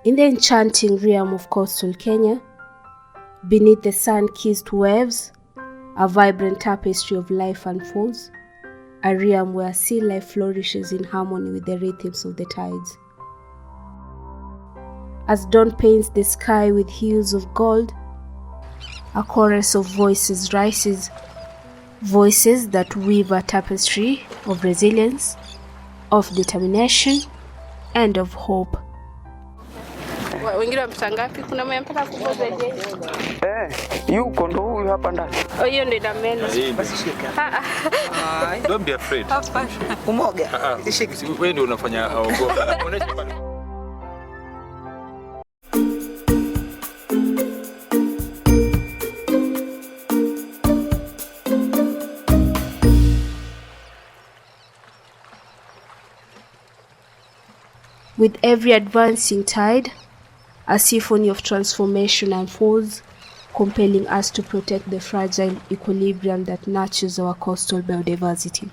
In the enchanting realm of coastal Kenya, beneath the sun-kissed waves, a vibrant tapestry of life unfolds, a realm where sea life flourishes in harmony with the rhythms of the tides. As dawn paints the sky with hues of gold, a chorus of voices rises, voices that weave a tapestry of resilience, of determination, and of hope. Wengine wamepata ngapi? Kuna mwenye mpaka kupoza je? Yuko ndo huyu hapa ndani. Oh, hiyo ndio inamena. Basi shika. Don't be afraid. Umoga. Shika. Wewe ndio unafanya ogopa. With every advancing tide, a symphony of transformation unfolds, compelling us to protect the fragile equilibrium that nurtures our coastal biodiversity.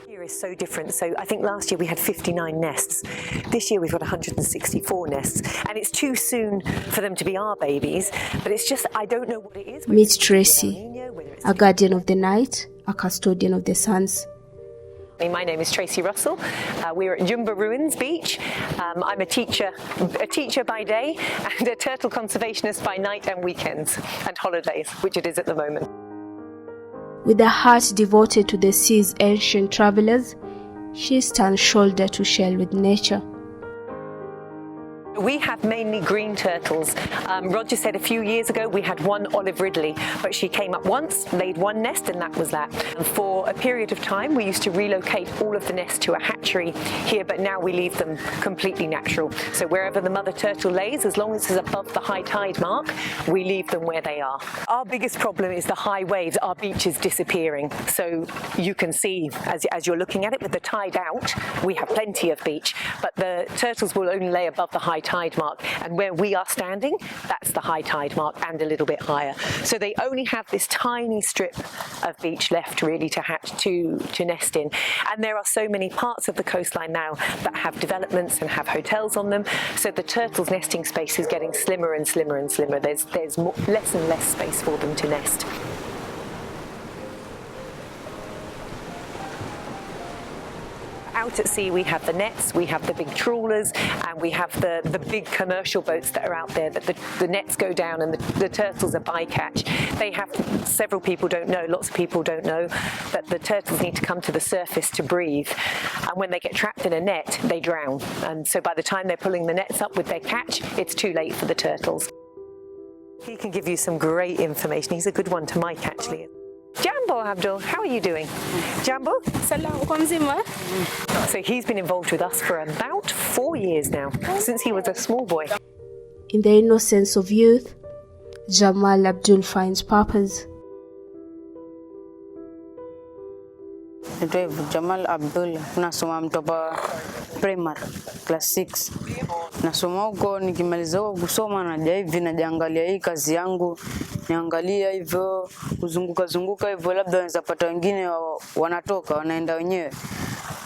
Here is so different. So I think last year we had 59 nests. This year we've got 164 nests. And it's too soon for them to be our babies, but it's just, I don't know what it is. Meet Tracey, a guardian of the night, a custodian of the suns. My name is Tracey Russell. We're at Jumba Ruins Beach. I'm a teacher by day and a turtle conservationist by night and weekends and holidays, which it is at the moment. With a heart devoted to the sea's ancient travelers, she stands shoulder to shoulder with nature. We have mainly green turtles. Roger said a few years ago we had one Olive Ridley, but she came up once, laid one nest, and that was that. And for a period of time we used to relocate all of the nests to a hatchery here, but now we leave them completely natural. So wherever the mother turtle lays, as long as it's above the high tide mark, we leave them where they are. Our biggest problem is the high waves. Our beach is disappearing. So you can see, as you're looking at it, with the tide out, we have plenty of beach, but the turtles will only lay above the high tide mark, and where we are standing, that's the high tide mark and a little bit higher. So they only have this tiny strip of beach left really to hatch to nest in. And there are so many parts of the coastline now that have developments and have hotels on them, so the turtles' nesting space is getting slimmer and slimmer and slimmer. There's less and less space for them to nest. Out at sea we have the nets, we have the big trawlers, and we have the big commercial boats that are out there that the nets go down and the turtles are bycatch. They have, several people don't know, lots of people don't know, that the turtles need to come to the surface to breathe. And when they get trapped in a net, they drown. And so by the time they're pulling the nets up with their catch, it's too late for the turtles. He can give you some great information. He's a good one to mic actually. Jambo, Abdul, how are you doing? Jambo? Salam, uko mzima? So he's been involved with us for about 4 years now, since he was a small boy. In the innocence of youth, Jamal Abdul finds purpose. Jamal Abdul, nasoma mtopa primary class 6. Nasoma huko, nikimaliza huko kusoma naja hivi najiangalia hii kazi yangu, niangalia hivyo kuzunguka hivyo, labda wanaweza pata wengine wanatoka wanaenda wenyewe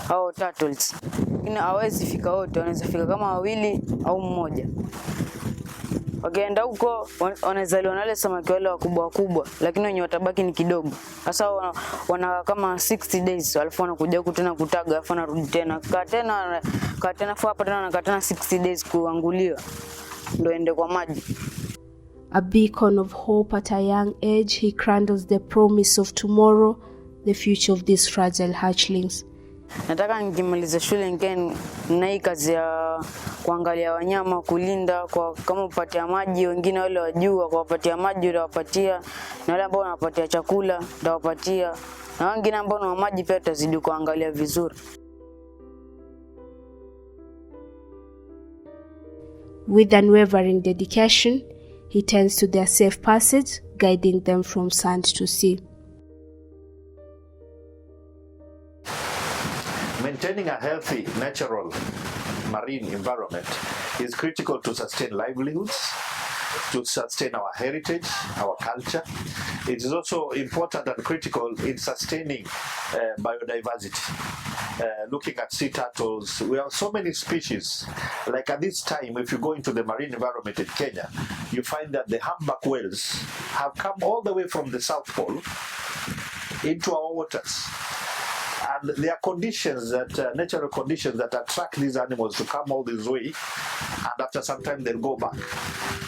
hao turtles. Lakini hawezi fika wote, wanaweza fika kama wawili au mmoja. Wakienda huko wanazaliwa na wale samaki wale wakubwa, lakini wenye watabaki ni kidogo. Sasa wana kama 60 days, alafu wanakuja huko tena kutaga, alafu wanarudi tena. Kaa tena hapa tena wanakaa tena 60 days kuanguliwa ndio ende kwa maji. A beacon of hope at a young age, he cradles the promise of tomorrow, the future of these fragile hatchlings. Nataka nikimaliza shule nikae na hii kazi ya kuangalia wanyama, kulinda, kwa kama upatia maji, wengine wale wajua kuwapatia maji utawapatia, na wale ambao wanapatia chakula utawapatia, na wengine ambao na maji pia tazidi kuangalia vizuri. With unwavering dedication, he tends to their safe passage, guiding them from sand to sea. Maintaining a healthy, natural marine environment is critical to sustain livelihoods, to sustain our heritage, our culture. It is also important and critical in sustaining biodiversity. looking at sea turtles. We have so many species. Like at this time, if you go into the marine environment in Kenya, you find that the humpback whales have come all the way from the South Pole into our waters. And there are conditions that, natural conditions that attract these animals to come all this way, and after some time they'll go back.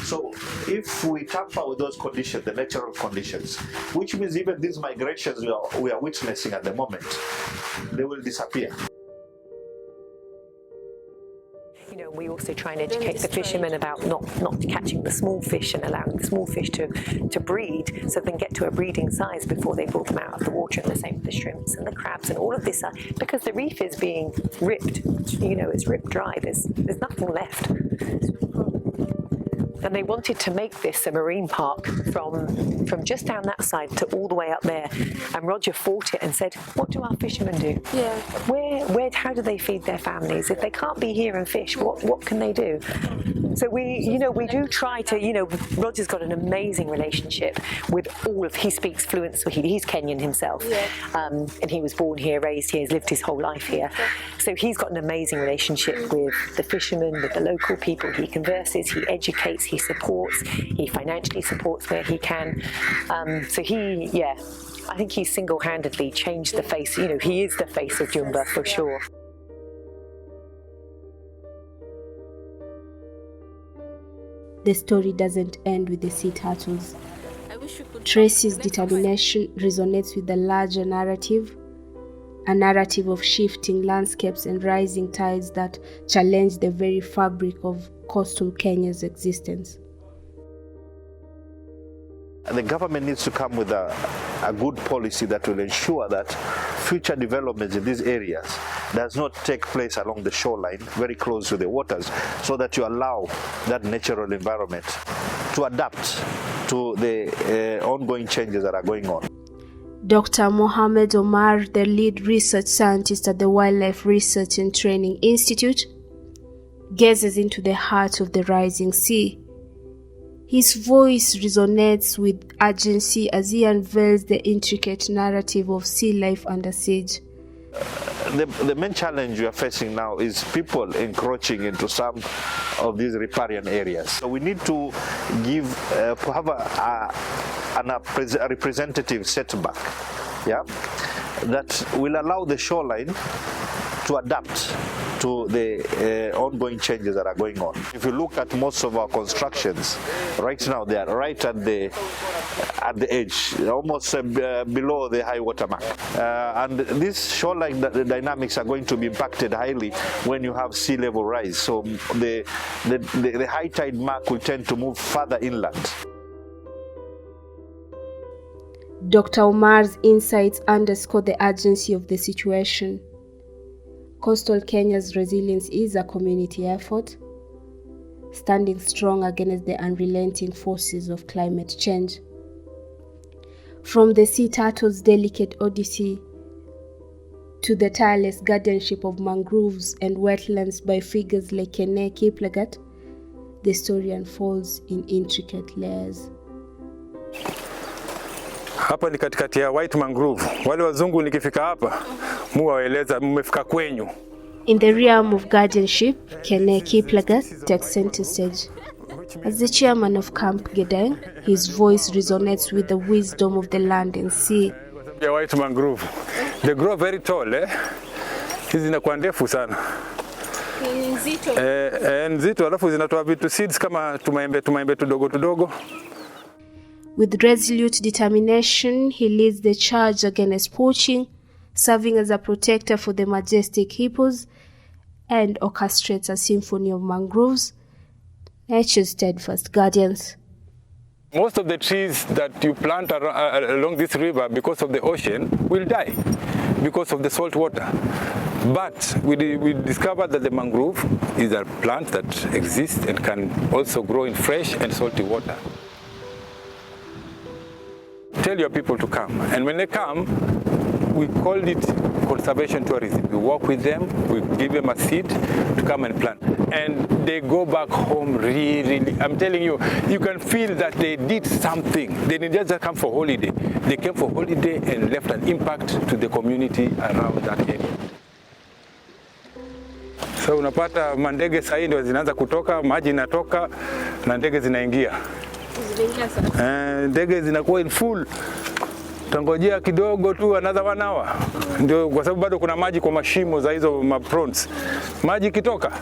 So if we tamper with those conditions, the natural conditions, which means even these migrations we are witnessing at the moment, they will disappear. You know, we also try and educate the fishermen about not catching the small fish and allowing the small fish to breed, so they can get to a breeding size before they pull them out of the water. And the same with the shrimps and the crabs and all of this, because the reef is being ripped. You know, it's ripped dry. There's nothing left. And they wanted to make this a marine park from just down that side to all the way up there. And Roger fought it and said, what do our fishermen do? Yeah. How do they feed their families? If they can't be here and fish, what can they do? So we do try to, Roger's got an amazing relationship with he speaks fluent Swahili. He's Kenyan himself. Yeah. And he was born here, raised here, he's lived his whole life here. So he's got an amazing relationship with the fishermen, with the local people. He converses, he educates, he supports, he financially supports where he can. So I think he's single-handedly changed the face. He is the face of Jumba for sure. The story doesn't end with the sea turtles. Tracey's determination resonates with the larger narrative, a narrative of shifting landscapes and rising tides that challenge the very fabric of coastal Kenya's existence. The government needs to come with a good policy that will ensure that future developments in these areas does not take place along the shoreline, very close to the waters, so that you allow that natural environment to adapt to the ongoing changes that are going on. Dr. Mohammed Omar, the lead research scientist at the Wildlife Research and Training Institute, gazes into the heart of the rising sea. His voice resonates with urgency as he unveils the intricate narrative of sea life under siege. The main challenge we are facing now is people encroaching into some of these riparian areas. So we need to have a representative setback, that will allow the shoreline to adapt to the ongoing changes that are going on. If you look at most of our constructions, right now they are right at the edge, almost below the high water mark. And this shoreline dynamics are going to be impacted highly when you have sea level rise. So the high tide mark will tend to move further inland. Dr. Omar's insights underscore the urgency of the situation. Coastal Kenya's resilience is a community effort, standing strong against the unrelenting forces of climate change. From the sea turtle's delicate odyssey to the tireless guardianship of mangroves and wetlands by figures like Kene, Kiplagat, the story unfolds in intricate layers. Hapa ni katikati ya white mangrove. Wale wazungu nikifika hapa, muwaeleza mmefika kwenyu. In the realm of guardianship, Kene Kiplagat takes center stage. As the chairman of Camp Gedeng, his voice resonates with the wisdom of the land and sea. The white mangrove, they grow very tall, Hizi zinakuwa ndefu sana. Ni nzito. Nzito, alafu zinatoa vitu seeds kama tumaembe tudogo. With resolute determination, he leads the charge against poaching, serving as a protector for the majestic hippos, and orchestrates a symphony of mangroves, nature's steadfast guardians. Most of the trees that you plant along this river because of the ocean will die because of the salt water. But we discovered that the mangrove is a plant that exists and can also grow in fresh and salty water. Tell your people to come, and when they come, we call it conservation tourism. We walk with them, we give them a seed to come and plant, and they go back home really, I'm telling you, you can feel that they did something. They didn't just come for holiday. They came for holiday and left an impact to the community around that area. So unapata mandege sasa ndio zinaanza kutoka, maji inatoka na ndege zinaingia. Zinaingia sasa. Ndege zinakuwa in full. Tangojea kidogo tu another 1 hour. Ndio kwa sababu bado kuna maji kwa mashimo za hizo prawns. Maji kitoka.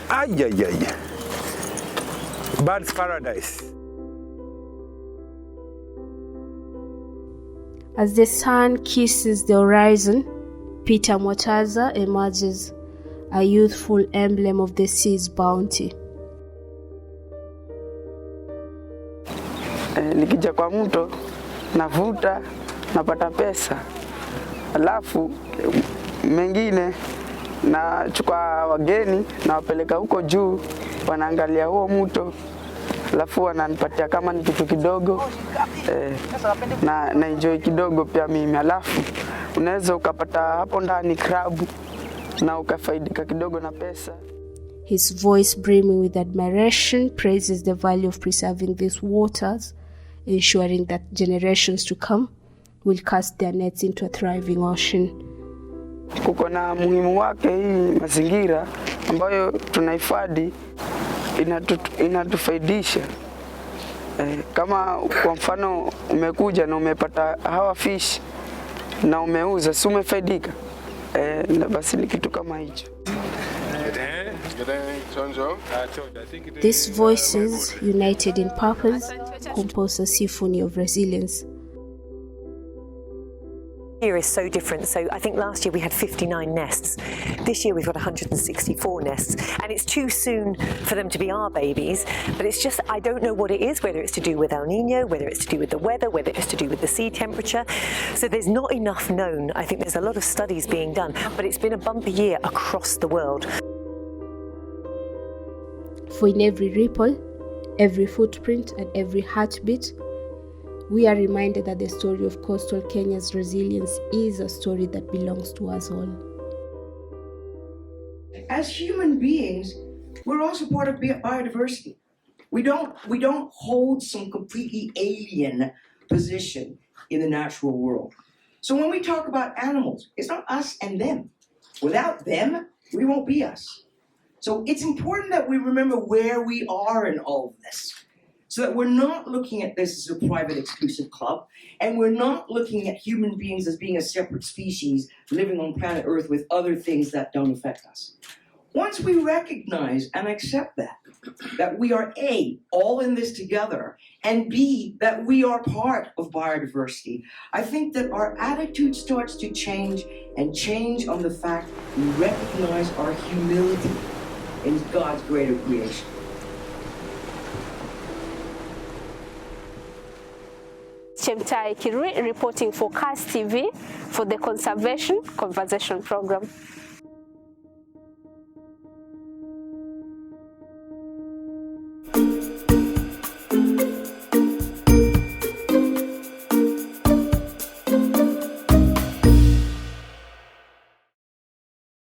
Ayayay. Bird's paradise. As the sun kisses the horizon, Peter Mwataza emerges, a youthful emblem of the sea's bounty. Nikija kwa mto, navuta, napata pesa. Alafu mengine nachukua wageni na wapeleka huko juu, wanaangalia huo mto. Alafu wananipatia kama ni kitu kidogo, na enjoy kidogo pia mimi. Alafu unaweza ukapata hapo ndani krabu na ukafaidika kidogo na pesa. His voice brimming with admiration praises the value of preserving these waters, ensuring that generations to come will cast their nets into a thriving ocean. Kuko na muhimu wake hii mazingira ambayo tunahifadhi, inatufaidisha. Kama kwa mfano umekuja na umepata hawa fish na umeuza, si umefaidika? Na basi ni kitu kama hicho. These voices, united in purpose, compose a symphony of resilience. Year is so different. So I think last year we had 59 nests. This year we've got 164 nests, and it's too soon for them to be our babies, but it's just, I don't know what it is, whether it's to do with El Nino, whether it's to do with the weather, whether it's to do with the sea temperature. So there's not enough known. I think there's a lot of studies being done, but it's been a bumpy year across the world. For in every ripple, every footprint, and every heartbeat, we are reminded that the story of coastal Kenya's resilience is a story that belongs to us all. As human beings, we're also part of biodiversity. We don't hold some completely alien position in the natural world. So when we talk about animals, it's not us and them. Without them, we won't be us. So it's important that we remember where we are in all of this, so that we're not looking at this as a private exclusive club, and we're not looking at human beings as being a separate species living on planet Earth with other things that don't affect us. Once we recognize and accept that we are A, all in this together, and B, that we are part of biodiversity, I think that our attitude starts to change, and change on the fact we recognize our humility in God's greater creation. Chemtai Kirui reporting for CAS TV for the Conservation Conversation Program.